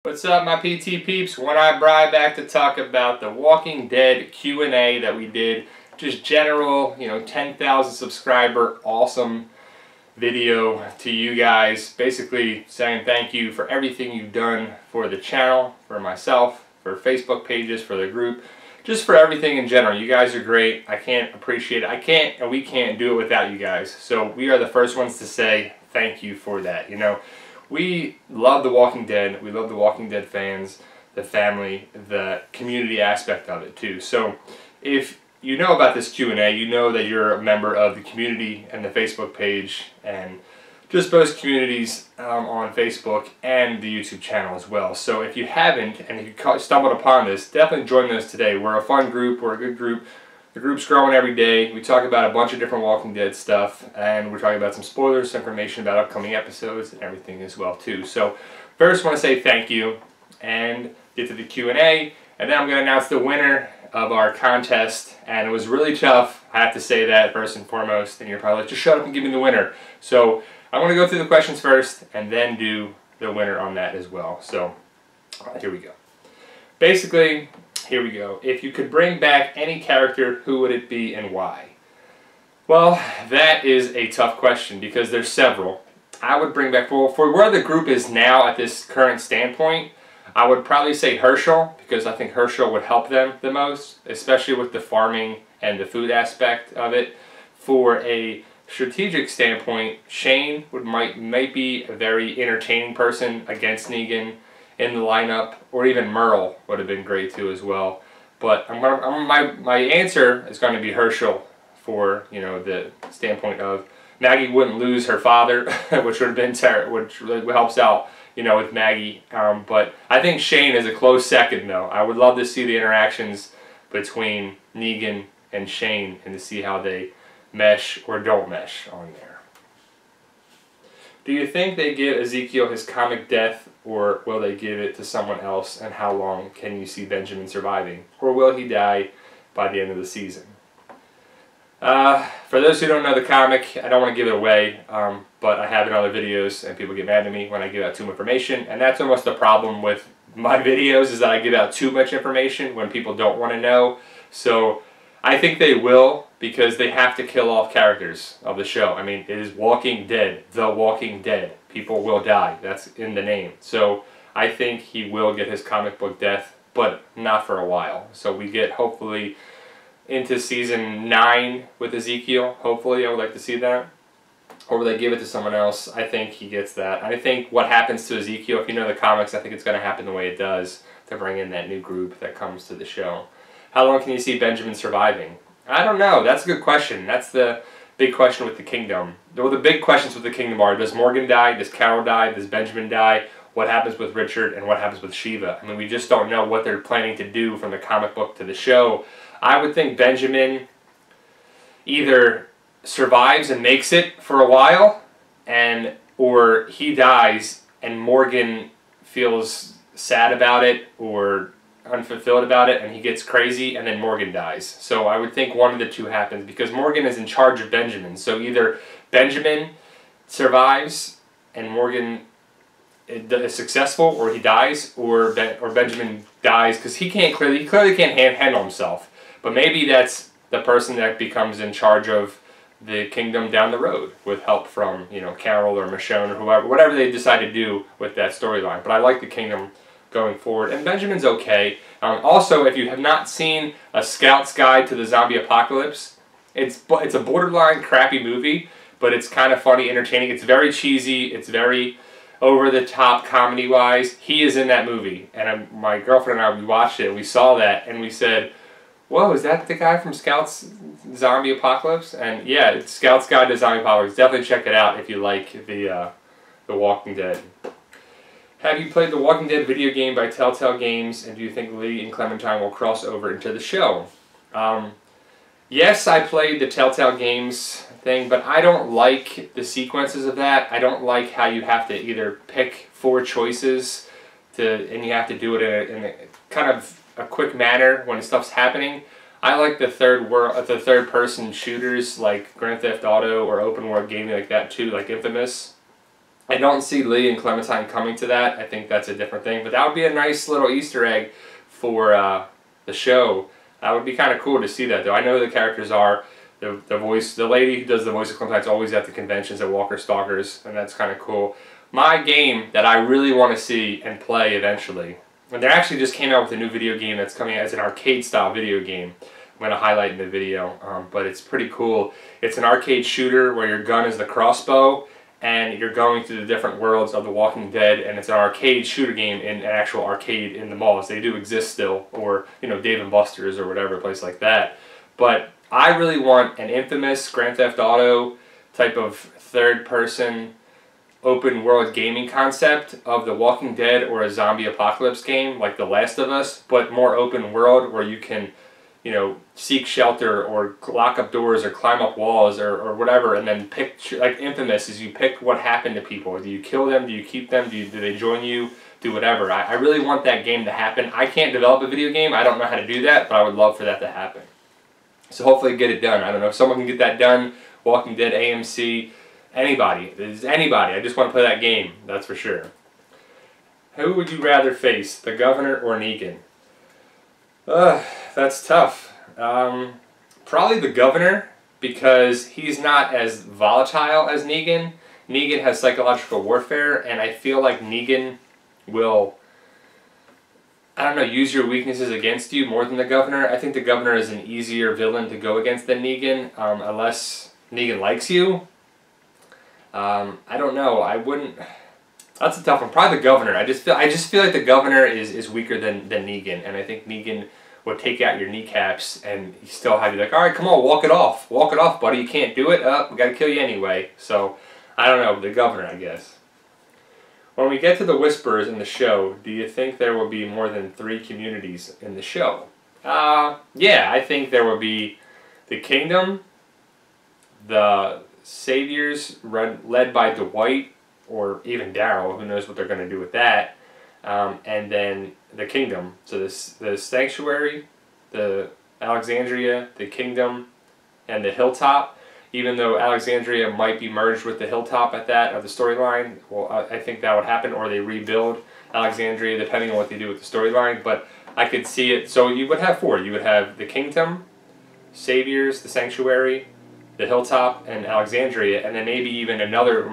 What's up, my PT peeps? One-Eyed Bri back to talk about the Walking Dead Q&A that we did. Just general, 10,000 subscriber awesome video to you guys. Basically saying thank you for everything you've done for the channel, for myself, for Facebook pages, for the group, just for everything in general. You guys are great. I can't appreciate it. We can't do it without you guys. So we are the first ones to say thank you for that. We love The Walking Dead. We love The Walking Dead fans, the family, the community aspect of it too. So if you know about this Q&A, you know that you're a member of the community and the Facebook page and just both communities on Facebook and the YouTube channel as well. So if you haven't and if you stumbled upon this, definitely join us today. We're a fun group. We're a good group. The group's growing every day. We talk about a bunch of different Walking Dead stuff, and we're talking about some spoilers, some information about upcoming episodes, and everything as well too. So first, I want to say thank you, and get to the Q&A, and then I'm going to announce the winner of our contest. And it was really tough. I have to say that first and foremost. And you're probably like, just shut up and give me the winner. So I want to go through the questions first, and then do the winner on that as well. So here we go. Basically, here we go. If you could bring back any character, who would it be and why? Well, that is a tough question because there's several. I would bring back, well, for where the group is now at this current standpoint, I would probably say Hershel, because I think Hershel would help them the most, especially with the farming and the food aspect of it. For a strategic standpoint, Shane might be a very entertaining person against Negan in the lineup, or even Merle would have been great too as well. But my answer is going to be Hershel for the standpoint of Maggie wouldn't lose her father, which would have been which really helps out with Maggie. But I think Shane is a close second though. I would love to see the interactions between Negan and Shane and to see how they mesh or don't mesh on there. Do you think they give Ezekiel his comic death, or will they give it to someone else, and how long can you see Benjamin surviving? Or will he die by the end of the season? For those who don't know the comic, I don't want to give it away, but I have in other videos and people get mad at me when I give out too much information, and that's almost the problem with my videos, is that I give out too much information when people don't want to know. So I think they will, because they have to kill off characters of the show. I mean, it is Walking Dead, The Walking Dead. People will die. That's in the name. So I think he will get his comic book death, but not for a while. So we get, hopefully, into season 9 with Ezekiel. Hopefully, I would like to see that. Or will they give it to someone else? I think he gets that. I think what happens to Ezekiel, if you know the comics, I think it's going to happen the way it does to bring in that new group that comes to the show. How long can you see Benjamin surviving? I don't know. That's a good question. That's the big question with the kingdom. Well, the big questions with the kingdom are, does Morgan die? Does Carol die? Does Benjamin die? What happens with Richard? And what happens with Shiva? I mean, we just don't know what they're planning to do from the comic book to the show. I would think Benjamin either survives and makes it for a while, or he dies and Morgan feels sad about it or unfulfilled about it and he gets crazy and then Morgan dies. So I would think one of the two happens, because Morgan is in charge of Benjamin. So either Benjamin survives and Morgan is successful, or he dies, or Benjamin dies because he clearly can't handle himself. But maybe that's the person that becomes in charge of the kingdom down the road with help from Carol or Michonne or whoever, whatever they decide to do with that storyline. But I like the kingdom going forward, and Benjamin's okay. Also, if you have not seen A Scout's Guide to the Zombie Apocalypse, it's a borderline crappy movie, but it's kind of funny, entertaining. It's very cheesy. It's very over-the-top comedy-wise. He is in that movie, and my girlfriend and I, we watched it, and we saw that, and we said, whoa, is that the guy from Scout's Zombie Apocalypse? And yeah, it's Scout's Guide to Zombie Apocalypse. Definitely check it out if you like the Walking Dead. Have you played the Walking Dead video game by Telltale Games, and do you think Lee and Clementine will cross over into the show? Yes, I played the Telltale Games thing, but I don't like the sequences of that. I don't like how you have to either pick 4 choices and you have to do it in a kind of a quick manner when stuff's happening. I like the third person shooters like Grand Theft Auto or open world gaming like that too, like Infamous. I don't see Lee and Clementine coming to that. I think that's a different thing. But that would be a nice little Easter egg for the show. That would be kind of cool to see that, though. I know who the characters are. The lady who does the voice of Clementine's always at the conventions at Walker Stalkers, and that's kind of cool. My game that I really want to see and play eventually, and they actually just came out with a new video game that's coming out as an arcade-style video game. I'm going to highlight in the video, but it's pretty cool. It's an arcade shooter where your gun is the crossbow, and you're going through the different worlds of The Walking Dead, and it's an arcade shooter game in an actual arcade in the malls. They do exist still, or Dave & Buster's or whatever, a place like that. But I really want an infamous Grand Theft Auto type of third-person open world gaming concept of The Walking Dead or a zombie apocalypse game like The Last of Us, but more open world where you can seek shelter or lock up doors or climb up walls or whatever, and then pick, like Infamous is you pick what happened to people. Do you kill them? Do you keep them? Do they join you? Do whatever. I really want that game to happen. I can't develop a video game. I don't know how to do that, but I would love for that to happen. So hopefully get it done. I don't know if someone can get that done. Walking Dead, AMC, anybody. There's anybody. I just want to play that game. That's for sure. Who would you rather face, the Governor or Negan? That's tough. Probably the Governor, because he's not as volatile as Negan. Negan has psychological warfare, and I feel like Negan will, I don't know, use your weaknesses against you more than the Governor. I think the Governor is an easier villain to go against than Negan, unless Negan likes you. I don't know. I wouldn't. That's a tough one. Probably the Governor. I just feel like the Governor is weaker than Negan, and I think Negan would take out your kneecaps and still have you like, all right, come on, walk it off, buddy. You can't do it. We gotta kill you anyway. So I don't know. The Governor, I guess. When we get to the Whisperers in the show, do you think there will be more than 3 communities in the show? Yeah, I think there will be the Kingdom, the Saviors led by Dwight, or even Daryl, who knows what they're going to do with that, and then the Kingdom. So the Sanctuary, the Alexandria, the Kingdom, and the Hilltop. Even though Alexandria might be merged with the Hilltop at that of the storyline, well, I think that would happen, or they rebuild Alexandria depending on what they do with the storyline. But I could see it. So you would have 4. You would have the Kingdom, Saviors, the Sanctuary, the Hilltop, and Alexandria, and then maybe even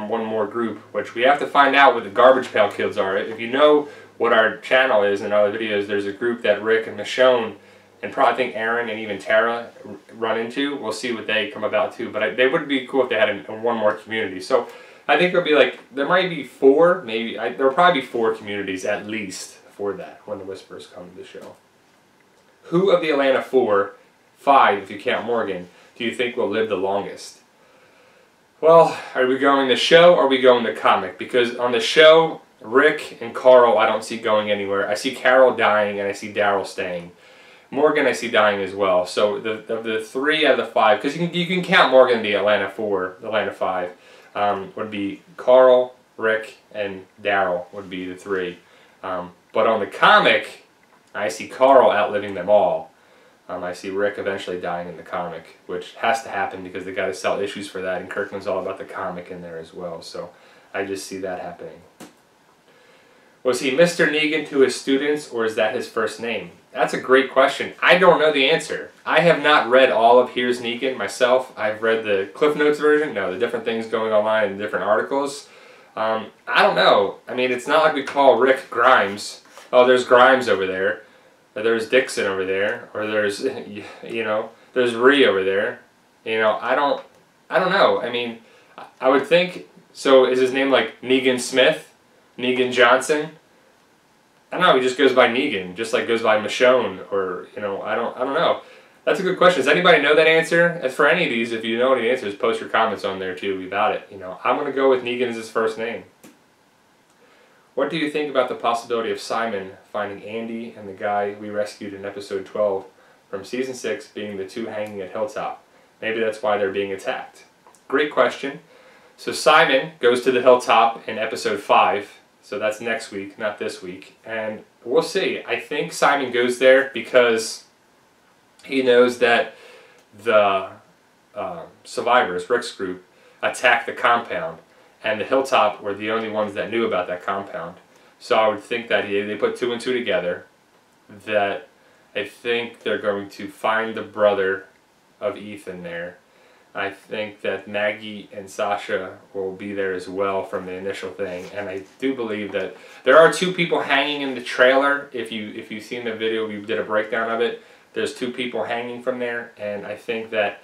one more group, which we have to find out what the Garbage Pail Kids are. If you know what our channel is in other videos, there's a group that Rick and Michonne, and probably I think Aaron and even Tara run into. We'll see what they come about too, but they would be cool if they had one more community. So I think there'll be there might be 4, there'll probably be 4 communities at least for that when the Whisperers come to the show. Who of the Atlanta 5 if you count Morgan, do you think will live the longest? Well, are we going the show or are we going the comic? Because on the show, Rick and Carl I don't see going anywhere. I see Carol dying and I see Daryl staying. Morgan I see dying as well. So the 3 out of the 5, because you can count Morgan the Atlanta 5, would be Carl, Rick, and Daryl would be the 3. But on the comic, I see Carl outliving them all. I see Rick eventually dying in the comic, which has to happen because they got to sell issues for that, and Kirkman's all about the comic in there as well. So I just see that happening. Was he Mr. Negan to his students, or is that his first name? That's a great question. I don't know the answer. I have not read all of Here's Negan myself. I've read the Cliff Notes version, the different things going online in different articles. I don't know. I mean, it's not like we call Rick Grimes. Oh, there's Grimes over there. Or there's Dixon over there. Or there's, there's Ree over there. I don't know. I mean, I would think, so is his name like Negan Smith? Negan Johnson? I don't know, he just goes by Negan, just like goes by Michonne, or, I don't know. That's a good question. Does anybody know that answer? As for any of these, if you know any answers, post your comments on there too about it. I'm going to go with Negan as his first name. What do you think about the possibility of Simon finding Andy and the guy we rescued in episode 12 from season 6 being the 2 hanging at Hilltop? Maybe that's why they're being attacked. Great question. So Simon goes to the Hilltop in episode 5. So that's next week, not this week. And we'll see. I think Simon goes there because he knows that the survivors, Rick's group, attacked the compound. and the Hilltop were the only ones that knew about that compound. So I would think that they put 2 and 2 together, that I think they're going to find the brother of Ethan there. I think that Maggie and Sasha will be there as well from the initial thing, and I do believe that there are 2 people hanging in the trailer. If you've seen the video, we did a breakdown of it. There's 2 people hanging from there, and I think that,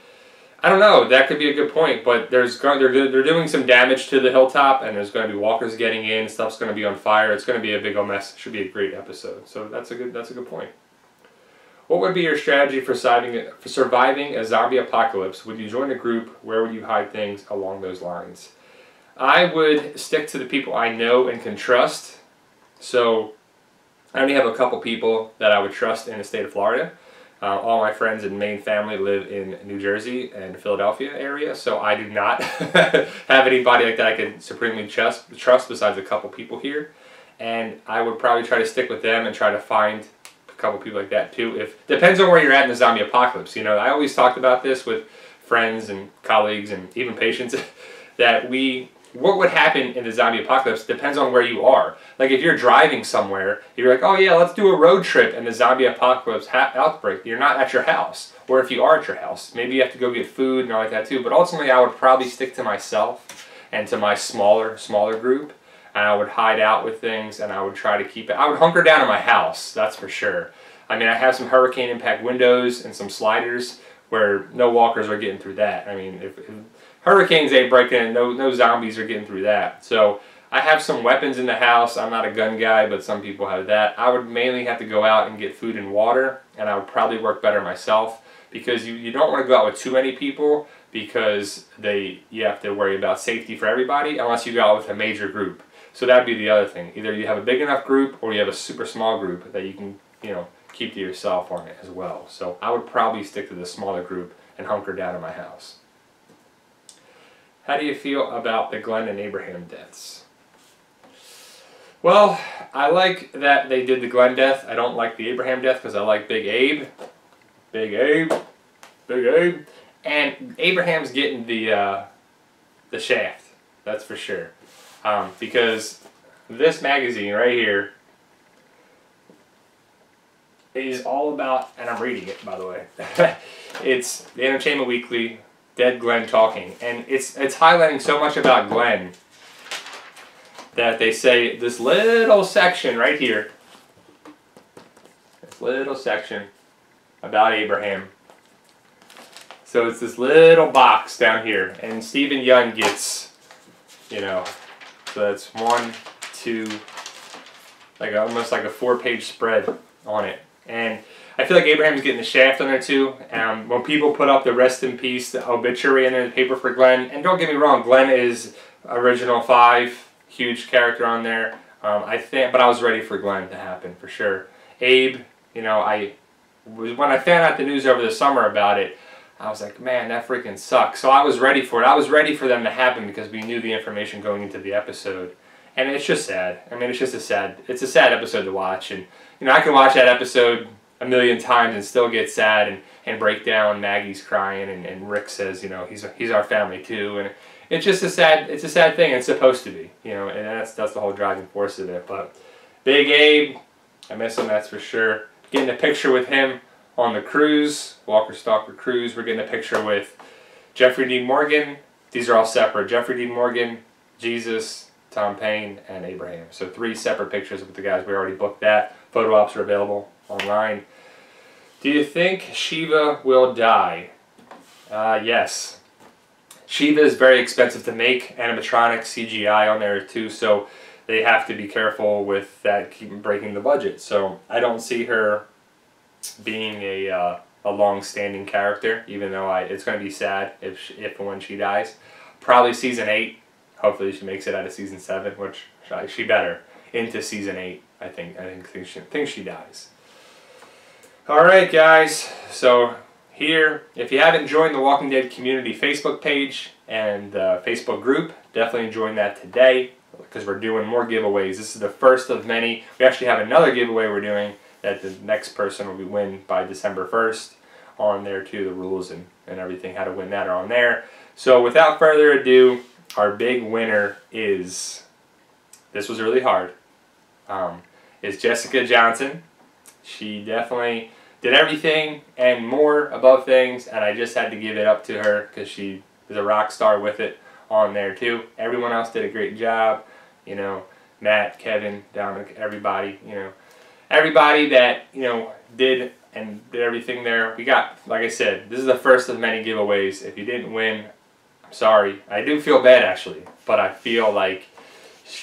I don't know, that could be a good point, but they're doing some damage to the Hilltop, and there's going to be walkers getting in, stuff's going to be on fire. It's going to be a big old mess. It should be a great episode. So that's a good point. What would be your strategy for surviving a zombie apocalypse? Would you join a group? Where would you hide things along those lines? I would stick to the people I know and can trust. So I only have a couple people that I would trust in the state of Florida. All my friends and main family live in New Jersey and Philadelphia area, so I do not have anybody like that I can supremely trust besides a couple people here. And I would probably try to stick with them and try to find couple people like that too. Depends on where you're at in the zombie apocalypse. You know, I always talked about this with friends and colleagues and even patients that what would happen in the zombie apocalypse depends on where you are. Like if you're driving somewhere, you're like, oh yeah, let's do a road trip, and the zombie apocalypse outbreak, you're not at your house. Or if you are at your house, maybe you have to go get food and all like that too. But ultimately, I would probably stick to myself and to my smaller group. And I would hide out with things, and I would try to keep it. I would hunker down in my house, that's for sure. I mean, I have some hurricane impact windows and some sliders where no walkers are getting through that. I mean, if hurricanes ain't breaking in, no zombies are getting through that. So I have some weapons in the house. I'm not a gun guy, but some people have that. I would mainly have to go out and get food and water, and I would probably work better myself, because you don't want to go out with too many people, because you have to worry about safety for everybody unless you go out with a major group. So that'd be the other thing. Either you have a big enough group or you have a super small group that you can, keep to yourself on it as well. So I would probably stick to the smaller group and hunker down in my house. How do you feel about the Glenn and Abraham deaths? Well, I like that they did the Glenn death. I don't like the Abraham death because I like Big Abe. Big Abe. Big Abe. And Abraham's getting the shaft. That's for sure. Because this magazine right here is all about, and I'm reading it by the way, it's the Entertainment Weekly, Dead Glenn Talking, and it's highlighting so much about Glenn that they say this little section right here, this little section about Abraham. So it's this little box down here, and Stephen Young gets, so that's 1, 2, almost like a 4-page spread on it. And I feel like Abraham's getting the shaft on there too. When people put up the rest in peace, the obituary in there, the paper for Glenn, and don't get me wrong, Glenn is original 5, huge character on there. But I was ready for Glenn to happen for sure. Abe, when I found out the news over the summer about it, I was like, man, that freaking sucks. So I was ready for it. I was ready for them to happen because we knew the information going into the episode. And it's just sad. I mean, it's a sad episode to watch. And, I can watch that episode a million times and still get sad and break down. Maggie's crying and Rick says, he's our family too. And it's just it's a sad thing. It's supposed to be, and that's the whole driving force of it. But Big Abe, I miss him, that's for sure. Getting a picture with him on the cruise, Walker Stalker cruise. We're getting a picture with Jeffrey Dean Morgan. These are all separate. Jeffrey Dean Morgan, Jesus, Tom Payne, and Abraham. So 3 separate pictures with the guys. We already booked that. Photo ops are available online. Do you think Shiva will die? Yes. Shiva is very expensive to make. Animatronic, CGI on there too. So they have to be careful with that, keep breaking the budget. So I don't see her being a long-standing character, even though it's going to be sad if and when she dies. Probably season 8. Hopefully she makes it out of season 7, which she better into season 8. I think she dies. All right, guys. So here, if you haven't joined the Walking Dead community Facebook page and Facebook group, definitely join that today because we're doing more giveaways. This is the first of many. We actually have another giveaway we're doing that the next person will win by December 1st on there too. The rules and everything, how to win that are on there. So without further ado, our big winner is, this was really hard, is Jessica Johnson. She definitely did everything and more above things, and I just had to give it up to her because she is a rock star with it on there too. Everyone else did a great job, you know, Matt, Kevin, Dominic, everybody, you know, everybody that, you know, did everything there. We got, like I said, this is the first of many giveaways. If you didn't win, I'm sorry. I do feel bad actually, but I feel like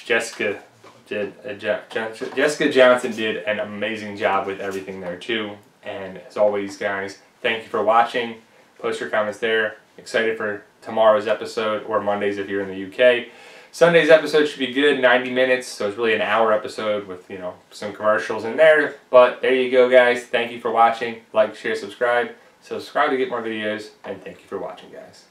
Jessica Johnson did an amazing job with everything there too. And as always, guys, thank you for watching. Post your comments there. Excited for tomorrow's episode, or Mondays if you're in the UK. Sunday's episode should be good, 90 minutes, so it's really an hour episode with, you know, some commercials in there. But there you go, guys. Thank you for watching. Like, share, subscribe. Subscribe to get more videos, and thank you for watching, guys.